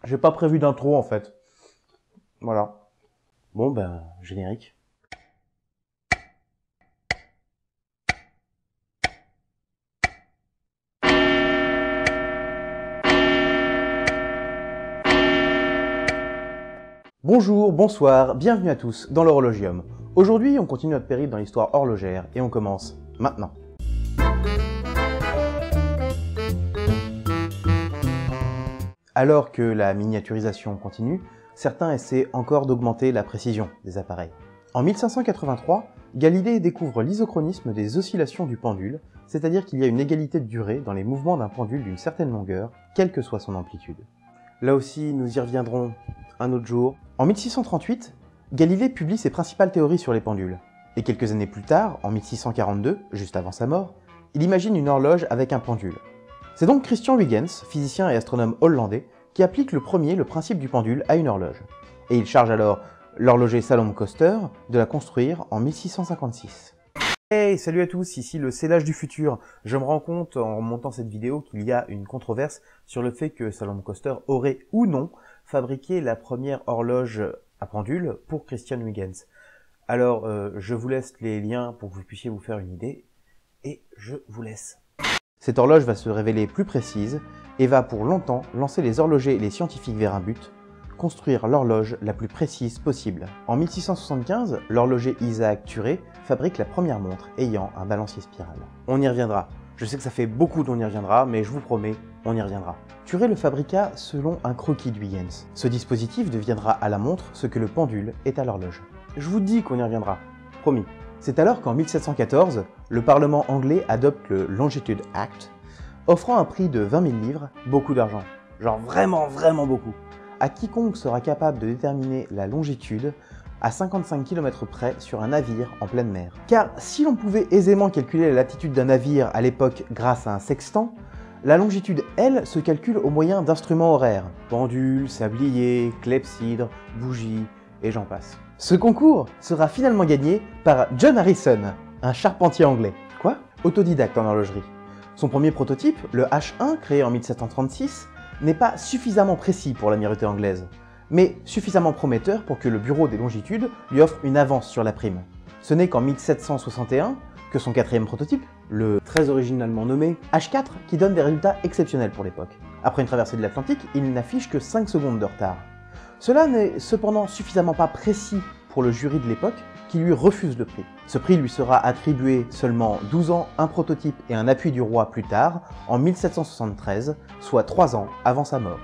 J'ai pas prévu d'intro en fait. Voilà. Bon ben, générique. Bonjour, bonsoir, bienvenue à tous dans l'Horologium. Aujourd'hui, on continue notre périple dans l'histoire horlogère et on commence maintenant. Alors que la miniaturisation continue, certains essaient encore d'augmenter la précision des appareils. En 1583, Galilée découvre l'isochronisme des oscillations du pendule, c'est-à-dire qu'il y a une égalité de durée dans les mouvements d'un pendule d'une certaine longueur, quelle que soit son amplitude. Là aussi, nous y reviendrons un autre jour. En 1638, Galilée publie ses principales théories sur les pendules. Et quelques années plus tard, en 1642, juste avant sa mort, il imagine une horloge avec un pendule. C'est donc Christian Huygens, physicien et astronome hollandais, qui applique le premier le principe du pendule à une horloge. Et il charge alors l'horloger Salomon Coster de la construire en 1656. Hey, salut à tous, ici le Célage du futur. Je me rends compte en montant cette vidéo qu'il y a une controverse sur le fait que Salomon Coster aurait ou non fabriqué la première horloge à pendule pour Christian Huygens. Alors, je vous laisse les liens pour que vous puissiez vous faire une idée, et je vous laisse. Cette horloge va se révéler plus précise et va pour longtemps lancer les horlogers et les scientifiques vers un but, construire l'horloge la plus précise possible. En 1675, l'horloger Isaac Thuré fabrique la première montre ayant un balancier spiral. On y reviendra. Je sais que ça fait beaucoup d'on y reviendra, mais je vous promets, on y reviendra. Thuré le fabriqua selon un croquis d'Huygens. Ce dispositif deviendra à la montre ce que le pendule est à l'horloge. Je vous dis qu'on y reviendra, promis. C'est alors qu'en 1714, le Parlement anglais adopte le Longitude Act, offrant un prix de 20 000 livres, beaucoup d'argent, genre vraiment beaucoup, à quiconque sera capable de déterminer la longitude à 55 km près sur un navire en pleine mer. Car si l'on pouvait aisément calculer la latitude d'un navire à l'époque grâce à un sextant, la longitude, elle, se calcule au moyen d'instruments horaires, pendules, sabliers, clepsydres, bougies, et j'en passe. Ce concours sera finalement gagné par John Harrison, un charpentier anglais. Quoi? Autodidacte en horlogerie. Son premier prototype, le H1, créé en 1736, n'est pas suffisamment précis pour l'amirauté anglaise, mais suffisamment prometteur pour que le bureau des longitudes lui offre une avance sur la prime. Ce n'est qu'en 1761 que son quatrième prototype, le très originalement nommé H4, qui donne des résultats exceptionnels pour l'époque. Après une traversée de l'Atlantique, il n'affiche que 5 secondes de retard. Cela n'est cependant suffisamment pas précis pour le jury de l'époque qui lui refuse le prix. Ce prix lui sera attribué seulement 12 ans, un prototype et un appui du roi plus tard, en 1773, soit 3 ans avant sa mort.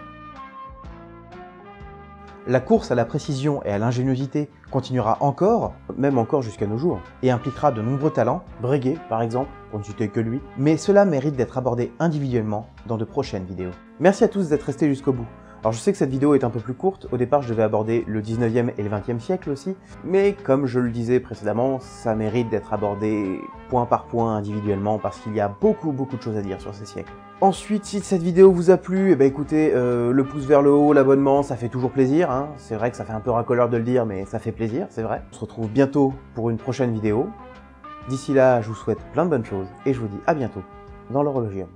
La course à la précision et à l'ingéniosité continuera encore, même encore jusqu'à nos jours, et impliquera de nombreux talents, Breguet par exemple, pour ne citer que lui, mais cela mérite d'être abordé individuellement dans de prochaines vidéos. Merci à tous d'être restés jusqu'au bout. Alors je sais que cette vidéo est un peu plus courte, au départ je devais aborder le 19e et le 20e siècle aussi, mais comme je le disais précédemment, ça mérite d'être abordé point par point individuellement parce qu'il y a beaucoup de choses à dire sur ces siècles. Ensuite, si cette vidéo vous a plu, eh ben écoutez, le pouce vers le haut, l'abonnement, ça fait toujours plaisir, hein. C'est vrai que ça fait un peu racoleur de le dire, mais ça fait plaisir, c'est vrai. On se retrouve bientôt pour une prochaine vidéo. D'ici là, je vous souhaite plein de bonnes choses et je vous dis à bientôt dans l'Horologium.